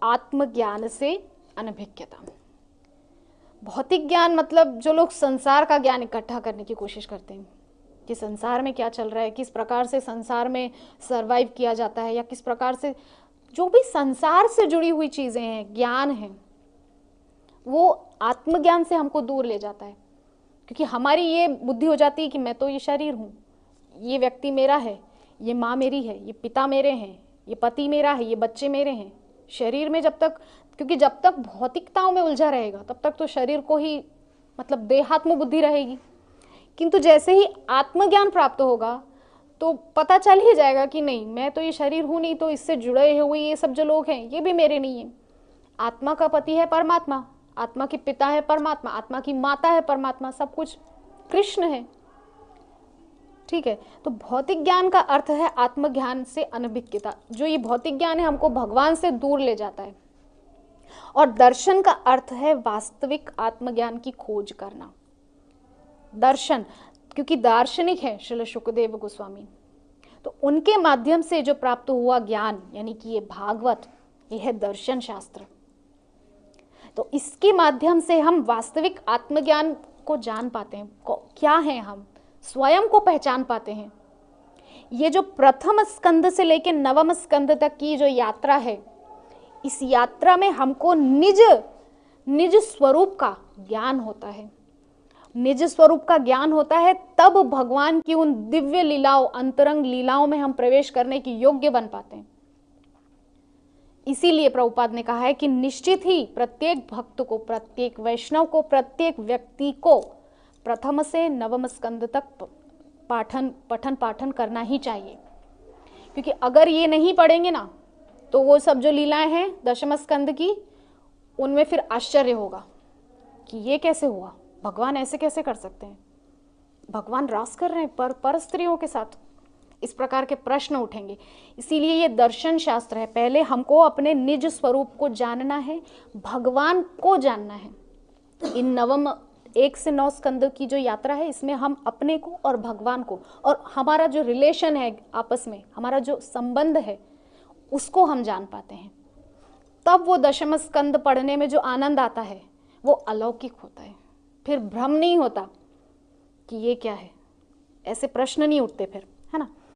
आत्मज्ञान से अनभिज्ञता। भौतिक ज्ञान मतलब जो लोग संसार का ज्ञान इकट्ठा करने की कोशिश करते हैं कि संसार में क्या चल रहा है, किस प्रकार से संसार में सरवाइव किया जाता है, या किस प्रकार से जो भी संसार से जुड़ी हुई चीज़ें हैं, ज्ञान है, वो आत्मज्ञान से हमको दूर ले जाता है। क्योंकि हमारी ये बुद्धि हो जाती है कि मैं तो ये शरीर हूँ, ये व्यक्ति मेरा है, ये माँ मेरी है, ये पिता मेरे हैं, ये पति मेरा है, ये बच्चे मेरे हैं। शरीर में जब तक, क्योंकि जब तक भौतिकताओं में उलझा रहेगा तब तक तो शरीर को ही मतलब देहात्म बुद्धि रहेगी। किंतु जैसे ही आत्मज्ञान प्राप्त होगा तो पता चल ही जाएगा कि नहीं, मैं तो ये शरीर हूँ नहीं, तो इससे जुड़े हुए ये सब जो लोग हैं ये भी मेरे नहीं है। आत्मा का पति है परमात्मा, आत्मा की पिता है परमात्मा, आत्मा की माता है परमात्मा, सब कुछ कृष्ण है। ठीक है, तो भौतिक ज्ञान का अर्थ है आत्मज्ञान से अनभिज्ञता। जो ये भौतिक ज्ञान है हमको भगवान से दूर ले जाता है। और दर्शन का अर्थ है वास्तविक आत्मज्ञान की खोज करना। दर्शन, क्योंकि दार्शनिक है श्रील शुकदेव गोस्वामी, तो उनके माध्यम से जो प्राप्त हुआ ज्ञान, यानी कि ये भागवत, ये है दर्शन शास्त्र। तो इसके माध्यम से हम वास्तविक आत्मज्ञान को जान पाते हैं, क्या है हम स्वयं को पहचान पाते हैं। ये जो प्रथम स्कंद से लेकर नवम स्कंद तक की जो यात्रा है, इस यात्रा में हमको निज स्वरूप का ज्ञान होता है। निज स्वरूप का ज्ञान होता है तब भगवान की उन दिव्य लीलाओं, अंतरंग लीलाओं में हम प्रवेश करने के योग्य बन पाते हैं। इसीलिए प्रभुपाद ने कहा है कि निश्चित ही प्रत्येक भक्त को, प्रत्येक वैष्णव को, प्रत्येक व्यक्ति को प्रथम से नवम स्कंद तक पठन पाठन करना ही चाहिए। क्योंकि अगर ये नहीं पढ़ेंगे ना तो वो सब जो लीलाएं हैं दशम स्कंद की, उनमें फिर आश्चर्य होगा कि ये कैसे हुआ, भगवान ऐसे कैसे कर सकते हैं, भगवान रास कर रहे हैं पर स्त्रियों के साथ, इस प्रकार के प्रश्न उठेंगे। इसीलिए ये दर्शन शास्त्र है। पहले हमको अपने निज स्वरूप को जानना है, भगवान को जानना है। इन नवम 1 से 9 स्कंद की जो यात्रा है, इसमें हम अपने को और भगवान को और हमारा जो रिलेशन है आपस में, हमारा जो संबंध है, उसको हम जान पाते हैं। तब वो दशम स्कंद पढ़ने में जो आनंद आता है वो अलौकिक होता है। फिर भ्रम नहीं होता कि ये क्या है, ऐसे प्रश्न नहीं उठते फिर, है ना।